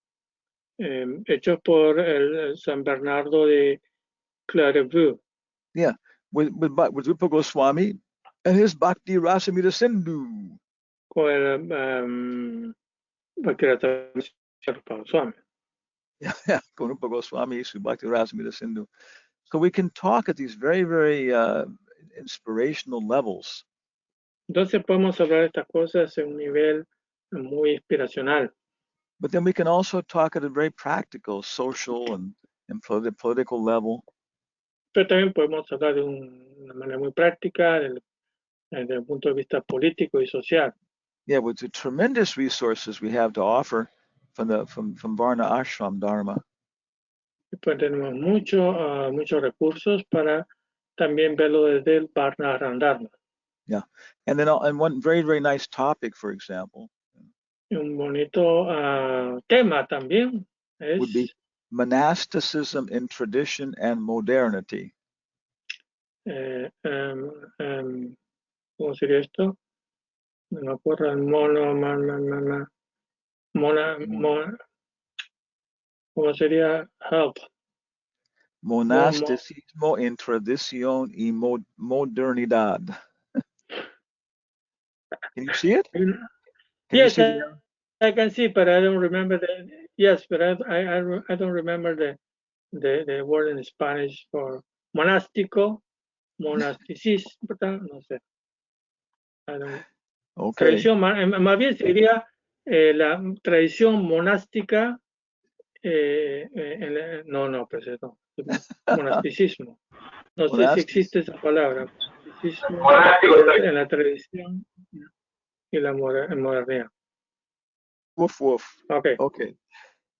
hechos por el San Bernardo de Clairvaux. Yeah, with Rupa Goswami and his Bhakti Rasamrita Sindhu. Con el Swami. Yeah, con Rupa Goswami, su Bhakti Rasamrita Sindhu. So we can talk at these very, very inspirational levels. Entonces podemos hablar de estas cosas en un nivel muy inspiracional. But then we can also talk at a very practical, social, and political level. Pero también podemos hablar de una manera muy práctica desde el punto de vista político y social. Yeah, with the tremendous resources we have to offer from Varna Ashram Dharma. Y pues tenemos muchos recursos para también verlo desde el Varna Ashram Dharma. Yeah, and then and one very, very nice topic, for example, Y un bonito tema también would be es monasticism in tradition and modernity. ¿cómo sería esto? No me acuerdo, el ¿cómo sería? Help. Monasticismo en tradición y modernidad. Can you see it? Can Yes, you see I can see, but I don't remember the. Yes, but I don't remember the word in Spanish for monástico, monasticismo, no sé. Okay. Tradición, más bien sería la tradición monástica. No, pues no. Monasticismo. No sé si existe esa palabra. Monasticismo en la tradición y la modernidad. Woof woof. Okay. Okay.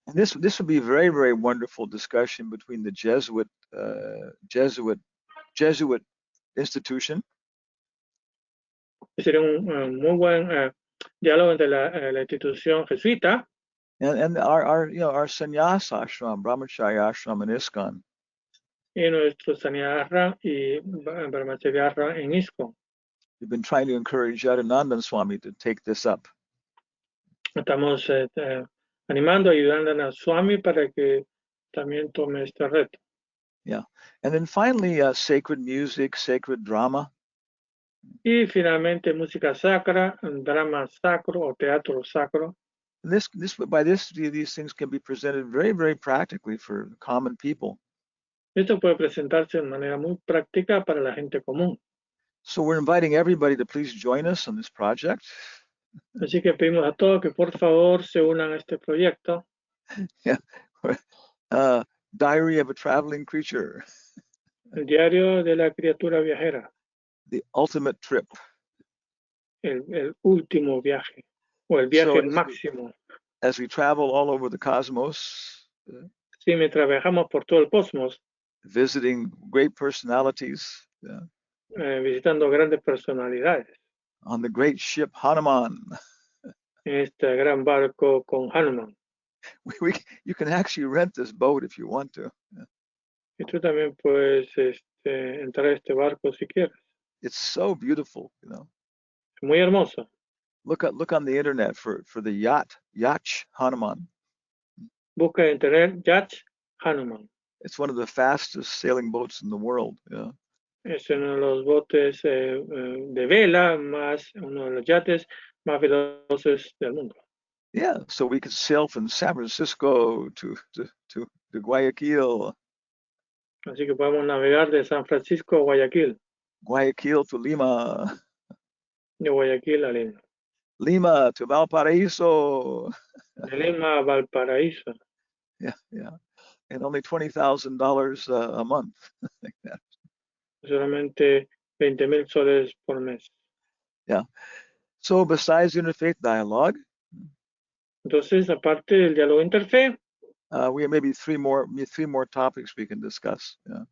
And this would be a very, very wonderful discussion between the Jesuit institution. Sería un muy buen diálogo entre la institución jesuita And our sannyasa ashram, brahmacharya ashram in ISKCON. y nuestro sannyasa y brahmacharya en ISKCON. We've been trying to encourage Yadananda Swami to take this up. Estamos animando, ayudando a Swami para que también tome este reto. Yeah. And then finally, sacred music, sacred drama. Y finalmente música sacra, drama sacro o teatro sacro. And these things can be presented very, very practically for common people. Esto puede presentarse de manera muy práctica para la gente común. So we're inviting everybody to please join us on this project. Así que pedimos a todos que por favor se unan a este proyecto. Yeah. Diary of a Traveling Creature. El diario de la criatura viajera. The ultimate trip. El último viaje o el viaje máximo. As we travel all over the cosmos. Sí, mientras viajamos por todo el cosmos. Visiting great personalities. Visitando grandes personalidades. On the great ship Hanuman. En este gran barco con Hanuman. You can actually rent this boat if you want to. Y tú también puedes entrar a este barco si quieres. It's so beautiful, Muy hermoso. Look on the internet for the yacht Hanuman. Busca en internet yacht Hanuman. It's one of the fastest sailing boats in the world. Yeah. Es uno de los botes de vela uno de los yates más veloces del mundo. Yeah, so we could sail from San Francisco to Guayaquil. Así que podemos navegar de San Francisco a Guayaquil. Guayaquil to Lima. De Guayaquil a Lima. Lima to Valparaiso. De Lima a Valparaíso. Yeah. And only $20,000 a month. Like that. Solamente 20,000 soles por mes. Yeah. So besides interfaith dialogue, entonces, aparte del diálogo interfe, we have maybe three more topics we can discuss. Yeah.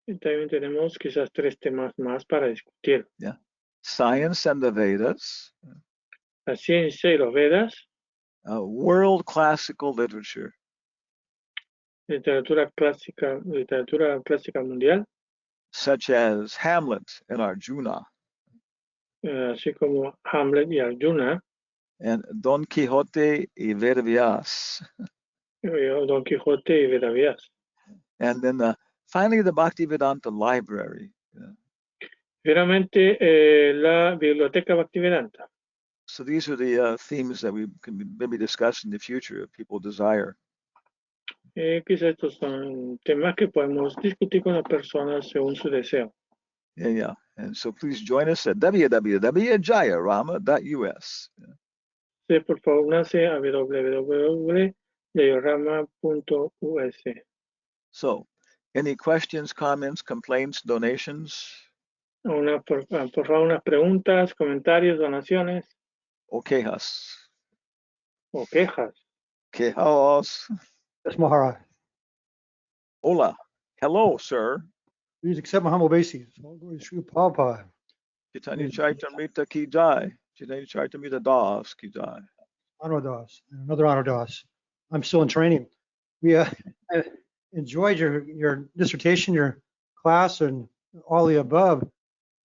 Y también tenemos quizás 3 temas más para discutir. Yeah. Science and the Vedas. La ciencia y los Vedas. World classical literature. Literatura clásica mundial. such as Hamlet and Arjuna, así como Hamlet y Arjuna, and Don Quixote y Verbias. Don Quijote y Vedavías. And then finally, the Bhaktivedanta Library. Finalmente, la Biblioteca Bhaktivedanta. So these are the themes that we can maybe discuss in the future if people desire. Quizás estos son temas que podemos discutir con las personas según su deseo. Yeah. And so please join us at www.jayarama.us. Sí, por favor, únase a www.diorama.us. So, any questions, comments, complaints, donations? Por favor, unas preguntas, comentarios, donaciones O quejas. o quejas. Quejaos. Yes, Mahara. Hola. Hello, sir. Please accept my humble obeisance. All glory to Sri Prabhupada. Chaitanya Chaitamrita ki jai. Chaitanya Chaitamrita das ki jai. Honor Das, and another Honor Das. I'm still in training. We I enjoyed your dissertation, your class, and all the above.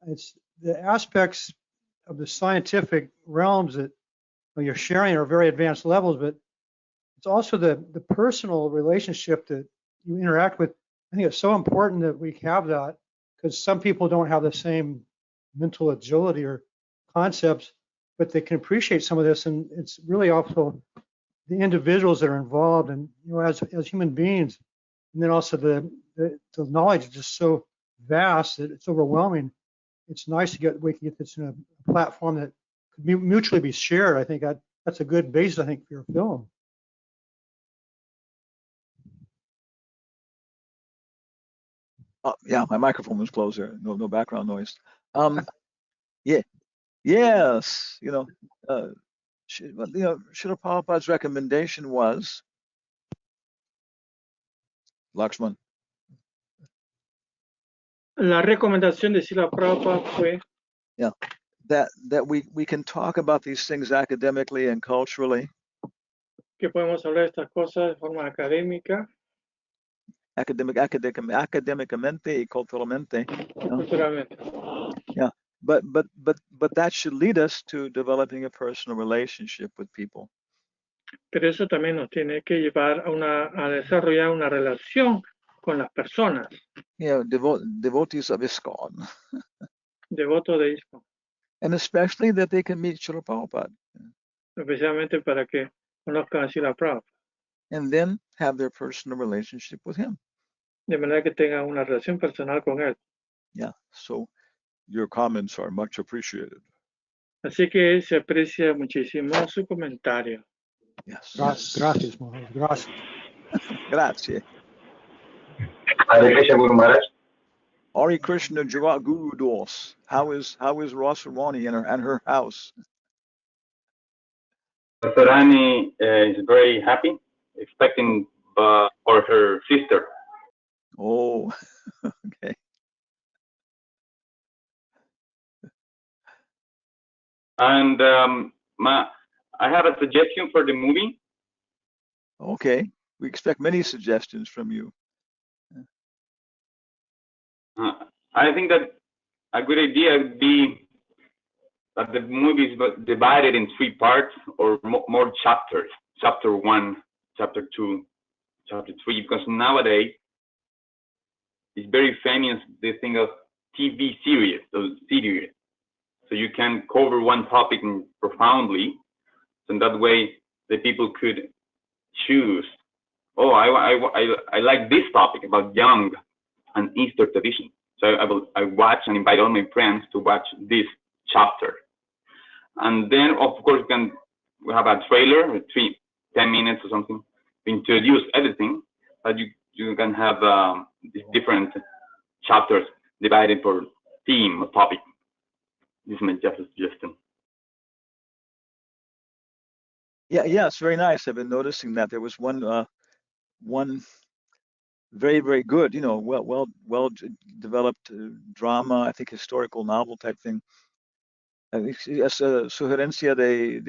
It's the aspects of the scientific realms that you're sharing are very advanced levels, but it's also the personal relationship that you interact with. I think it's so important that we have that because some people don't have the same mental agility or concepts, but they can appreciate some of this. And it's really also the individuals that are involved and, as human beings. And then also the knowledge is just so vast that it's overwhelming. It's nice we can get this in a platform that could mutually be shared. I think that's a good basis, I think, for your film. Yeah, my microphone was closed there. No background noise. Yeah. Yes. Srila Prabhupada's recommendation was, Lakshman. La recomendación de Srila Prabhupada fue that we can talk about these things academically and culturally. que podemos hablar de estas cosas de forma académica, academicamente y culturalmente. culturalmente. Yeah, but that should lead us to developing a personal relationship with people. Pero eso también nos tiene que llevar a desarrollar una relación con las personas. Devotees of ISKCON. Devotos de ISKCON. And especially that they can meet Srila Prabhupada. Especialmente para que conozcan a Srila Prabhupada. And then have their personal relationship with him. De manera que tengan una relación personal con él. Yeah, so your comments are much appreciated. Así que se aprecia muchísimo su comentario. Yes. Gracias, Maharaj. Gracias. Grazie. Hare Krishna, Guru Maharaj. Hare Krishna Jagat Guru Dos. How is Rosarani and her house? Rani is very happy, expecting for her sister. Oh, okay. And I have a suggestion for the movie. Okay, we expect many suggestions from you. I think that a good idea would be that the movie is divided in 3 parts or more chapters. Chapter 1, Chapter 2, Chapter 3, because nowadays it's very famous, the thing of TV series, those series. So you can cover one topic profoundly, so that way the people could choose. Oh, I like this topic about young and Easter tradition. So I watch and invite all my friends to watch this chapter. And then, of course, we have a trailer, 10 minutes or something, to introduce everything. But you can have different chapters divided for theme or topic. This is my just suggestion. Yeah, it's very nice. I've been noticing that there was one very, very good, well developed drama, I think historical novel type thing. Es sugerencia de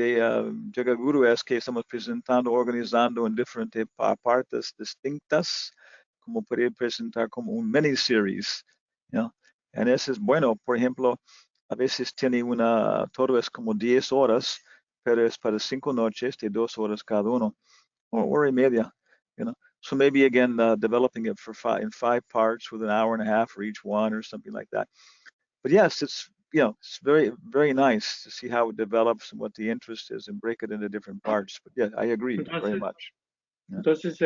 Jagaguru es que estamos presentando, organizando en diferentes partes distintas, como poder presentar como un mini-series Yeah. And eso es bueno. Por ejemplo, a veces tiene todo es como 10 horas, pero es para 5 noches de 2 horas cada uno, or hora y media, you know. So maybe again, developing it in 5 parts with an hour and a half for each one or something like that. But yes, it's, it's very, very nice to see how it develops and what the interest is and break it into different parts. But yeah, I agree very Entonces, much. Yeah. entonces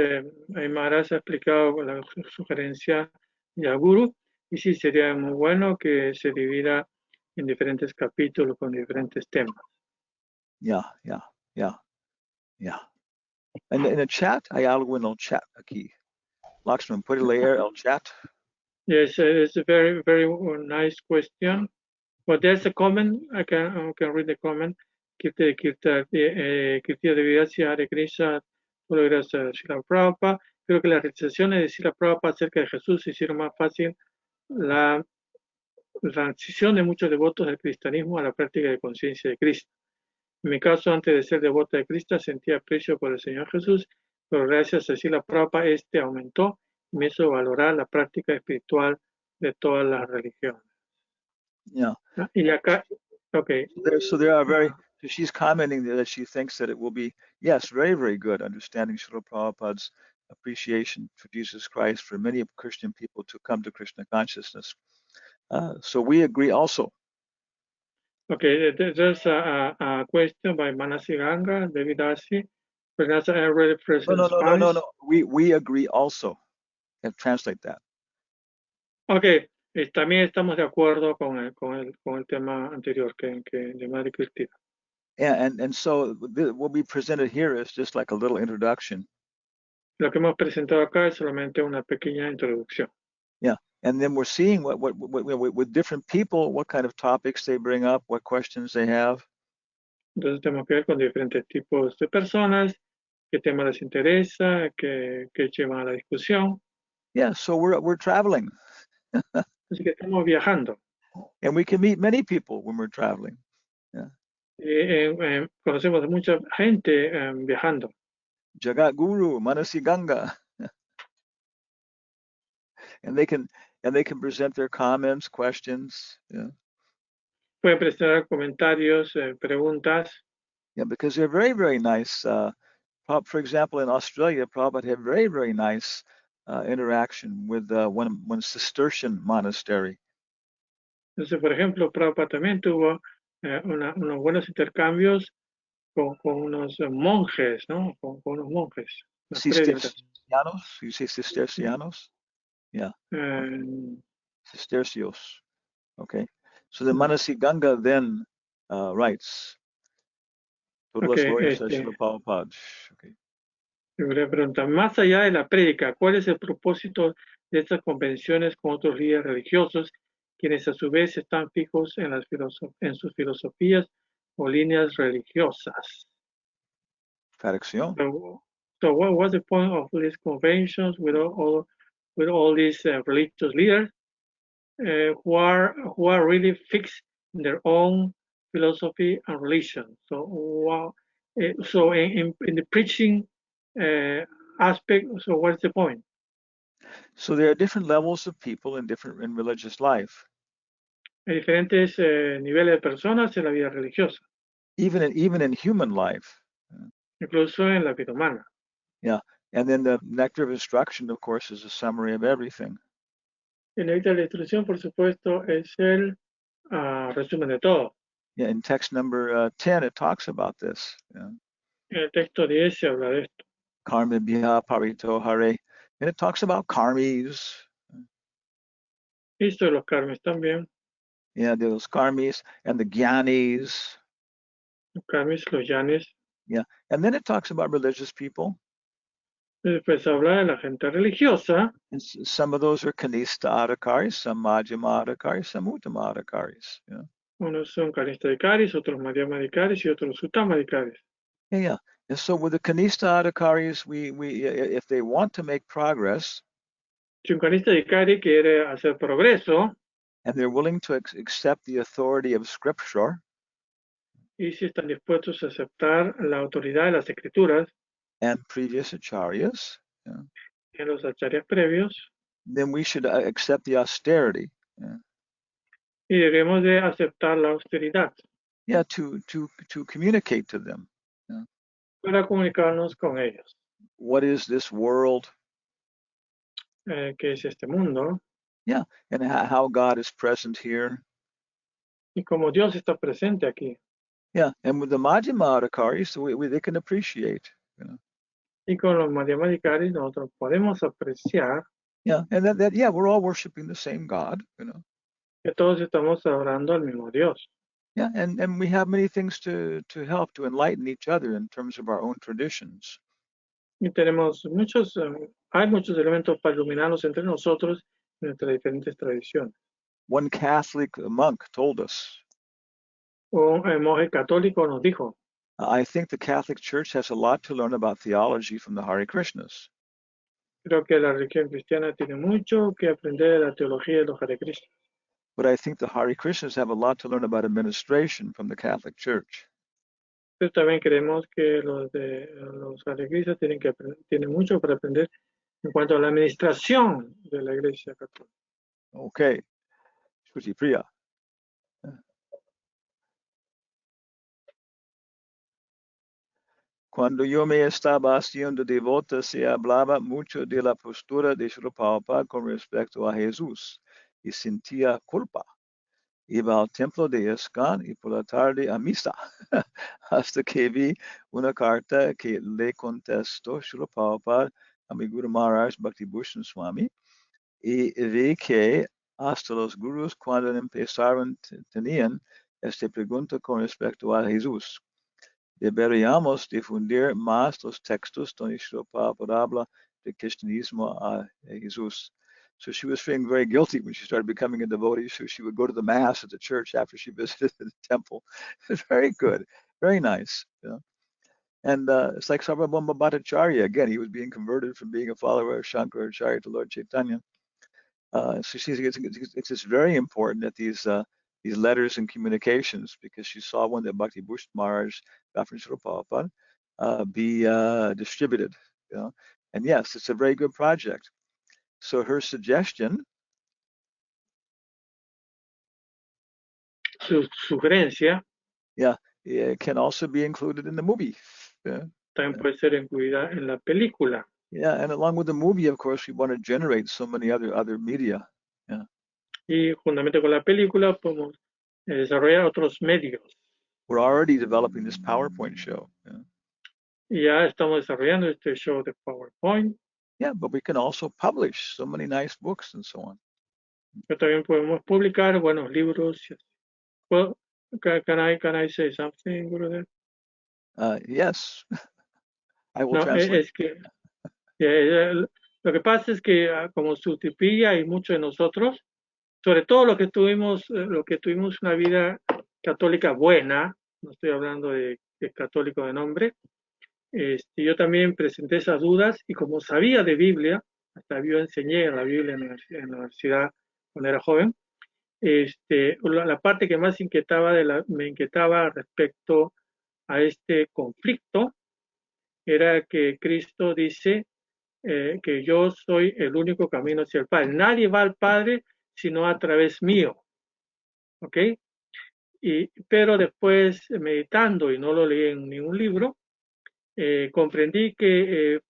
Maharaj ha explicado la sugerencia de Guru, y sí, sería muy bueno que se divida en diferentes capítulos con diferentes temas. Yeah, yeah, yeah, yeah. And in the chat, hay algo en el chat aquí. Lakshman, puede leer el chat? Yes, it's a very, very nice question. But there's a comment, I can read the comment. Kirtia de Vidacia Hare Krishna, todo gracias a Srila Prabhupada. Creo que las realizaciones de Srila Prabhupada acerca de Jesús hicieron más fácil la transición de muchos devotos del cristianismo a la práctica de conciencia de Cristo. En mi caso, antes de ser devota de Cristo, sentía aprecio por el Señor Jesús, pero gracias a Srila Prabhupada, aumentó y me hizo valorar la práctica espiritual de todas las religiones. Yeah. Y acá, okay. So there are so she's commenting that she thinks that it will be, yes, very, very good understanding Srila Prabhupada's appreciation for Jesus Christ for many Christian people to come to Krishna consciousness. So we agree also. Okay, there's a question by Manasi Ganga, David Asi. Perhaps I already present Spanish. No. We agree also. And translate that. Okay, también estamos de acuerdo con el tema anterior que de Madre Cristina. Yeah, and so what we presented here is just like a little introduction. Lo que hemos presentado acá es solamente una pequeña introducción. Yeah, and then we're seeing what with different people, what kind of topics they bring up, what questions they have. Entonces tenemos que ver con diferentes tipos de personas, qué tema les interesa, qué llevan a la discusión. Yeah, so we're traveling. Así que estamos viajando. And we can meet many people when we're traveling. Yeah. Conocemos a mucha gente viajando. Jagat Guru, Manasi Ganga. and they can present their comments, questions. Yeah. Pueden presentar comentarios, preguntas. Yeah, because they're very, very nice. For example, in Australia, Prabhupada had very, very nice interaction with one Cistercian monastery. Entonces, por ejemplo, Prabhupada también tuvo unos buenos intercambios con unos monjes, ¿no? Con unos monjes. Cistercianos? You say Cistercianos? Yeah. Cistercios. Okay. So the Manasi Ganga then writes. Okay, Okay. Le pregunta, más allá de la prédica, ¿cuál es el propósito de estas convenciones con otros líderes religiosos, quienes a su vez están fijos en sus filosofías o líneas religiosas? Traducción. So what was the point of these conventions with all these religious leaders who are really fixed in their own philosophy and religion? So in the preaching aspect, so what's the point? So there are different levels of people in religious life. Hay diferentes niveles de personas en la vida religiosa. Even in human life. Incluso en la vida humana. Yeah, and then the nectar of instruction, of course, is a summary of everything. El néctar de instrucción, por supuesto, es el resumen de todo. Yeah, in text number 10, it talks about this. Yeah. En el texto 10 se habla de esto. Karma biha parito hare. And it talks about karmis. Esto de los karmis también. Yeah, those karmis and the gyanis. Los karmis, los yanis. Yeah, and then it talks about religious people. Después habla de la gente religiosa. And some of those are kanista adhikaris, some madhyama adhikaris, some uttama adhikaris. Yeah. Unos son kanista adhikaris, otros madhyama adhikaris y otros uttama adhikaris. Yeah. And so with the kanista adhikaris, we if they want to make progress, si un kanista adhikari quiere hacer progreso, and they're willing to accept the authority of scripture, y si están dispuestos a aceptar la autoridad de las escrituras, and previous acharyas, en los acharyas previos, then we should accept the austerity Yeah. Y debemos de aceptar la austeridad Yeah, to communicate to them. Yeah. para comunicarnos con ellos. What is this world? ¿Qué es este mundo? Yeah, and how God is present here. Y como Dios está presente aquí. Yeah, and with the Majjhima Adhikaris, they can appreciate. You know. Y con los Madhyamadikaris nosotros podemos apreciar Yeah, and that yeah, we're all worshiping the same God. You know. que todos estamos adorando al mismo Dios. Yeah, and we have many things to help to enlighten each other in terms of our own traditions. Y tenemos hay muchos elementos para iluminarnos entre nosotros en nuestras diferentes tradiciones. One Catholic monk told us, Un monje católico nos dijo, I think the Catholic Church has a lot to learn about theology from the Hare Krishnas. creo que la religión cristiana tiene mucho que aprender de la teología de los Hare Krishna. But I think the Hare Krishnas have a lot to learn about administration from the Catholic Church. Pero también creemos que los Hare Krishna tienen mucho para aprender en cuanto a la administración de la Iglesia Católica. Okay, Shruti Priya. Cuando yo me estaba haciendo devota, se hablaba mucho de la postura de Srila Prabhupada con respecto a Jesús y sentía culpa. Iba al templo de ISKCON y por la tarde a misa, hasta que vi una carta que le contestó Srila Prabhupada a mi Guru Maharaj Bhaktibhushan Swami y vi que hasta los gurus cuando empezaron tenían esta pregunta con respecto a Jesús. Deberíamos difundir más los textos donde Srila Prabhupada habla de cristianismo a Jesús. So she was feeling very guilty when she started becoming a devotee. So she would go to the mass at the church after she visited the temple. Very good, very nice. You know? And it's like Sarvabhauma Bhattacharya. Again, he was being converted from being a follower of Shankaracharya to Lord Chaitanya. So it's just very important that these letters and communications, because she saw one that Bhakti Bhushan Maharaj got from Srila Prabhupada, be distributed. You know? And yes, it's a very good project. So her suggestion, Su sugerencia it can also be included in the movie. también puede ser incluida en la película. Yeah, and along with the movie, of course, we want to generate so many other media. Yeah. Y juntamente con la película podemos desarrollar otros medios. We're already developing this PowerPoint show. Yeah. Y ya estamos desarrollando este show de PowerPoint. Yeah, but we can also publish so many nice books and so on. Pero también podemos publicar buenos libros. Well, can I say something, Gurudev? Yes, I will No, translate. es que lo que pasa es que como Sutipilla y muchos de nosotros, sobre todo los que tuvimos una vida católica buena, no estoy hablando de católico de nombre, yo también presenté esas dudas y como sabía de Biblia, hasta yo enseñé la Biblia en la universidad cuando era joven, la parte que más me inquietaba respecto a este conflicto era que Cristo dice que yo soy el único camino hacia el Padre. Nadie va al Padre sino a través mío. ¿Ok? Pero después, meditando, y no lo leí en ningún libro, comprendí que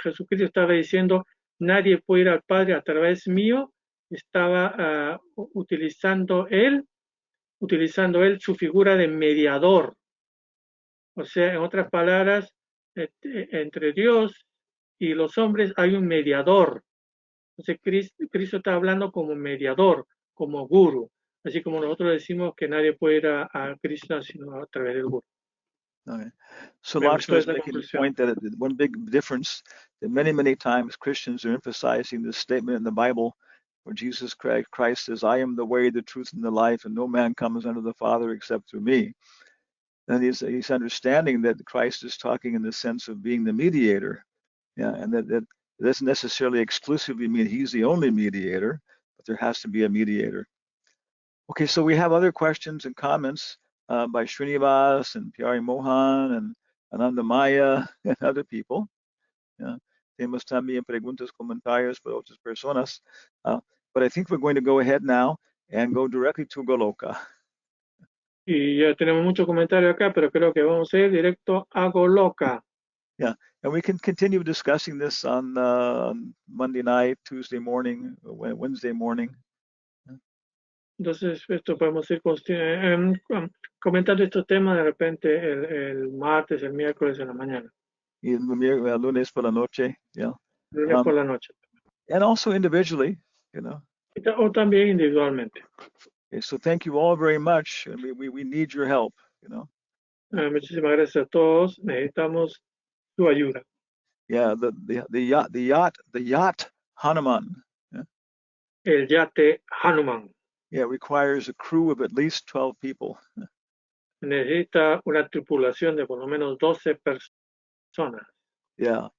Jesucristo estaba diciendo, nadie puede ir al Padre a través mío. Estaba utilizando él su figura de mediador. O sea, en otras palabras, entre Dios y los hombres hay un mediador. Entonces, Cristo está hablando como mediador, como guru. Así como nosotros decimos que nadie puede ir a Krishna sino a través del guru. Okay. So Me Lakshmi gustó was esa making the conclusión. point that one big difference that many times Christians are emphasizing this statement in the Bible where Jesus Christ says, I am the way, the truth, and the life, and no man comes unto the Father except through me. And he's understanding that Christ is talking in the sense of being the mediator. Yeah, and that doesn't necessarily exclusively mean he's the only mediator, but there has to be a mediator. Okay, so we have other questions and comments by Srinivas and Pyari Mohan and Anandamaya and other people. Yeah. Tenemos también preguntas, comentarios para otras personas. But I think we're going to go ahead now and go directly to Goloka. Y ya tenemos muchos comentarios acá, pero creo que vamos a ir directo a Goloka. Yeah, and we can continue discussing this on Monday night, Tuesday morning, Wednesday morning. Entonces, esto podemos ir comentando estos temas de repente el martes, el miércoles en la mañana, Y el lunes por la noche, yeah. lunes por la noche. And also individually, you know. O también individualmente. Okay, so thank you all very much. And we need your help, you know. Muchísimas gracias a todos. Necesitamos su ayuda. Yeah, the yacht Hanuman. Yeah? El yate Hanuman Yeah, requires a crew of at least 12 people. necesita una tripulación de por lo menos 12 personas. Yeah,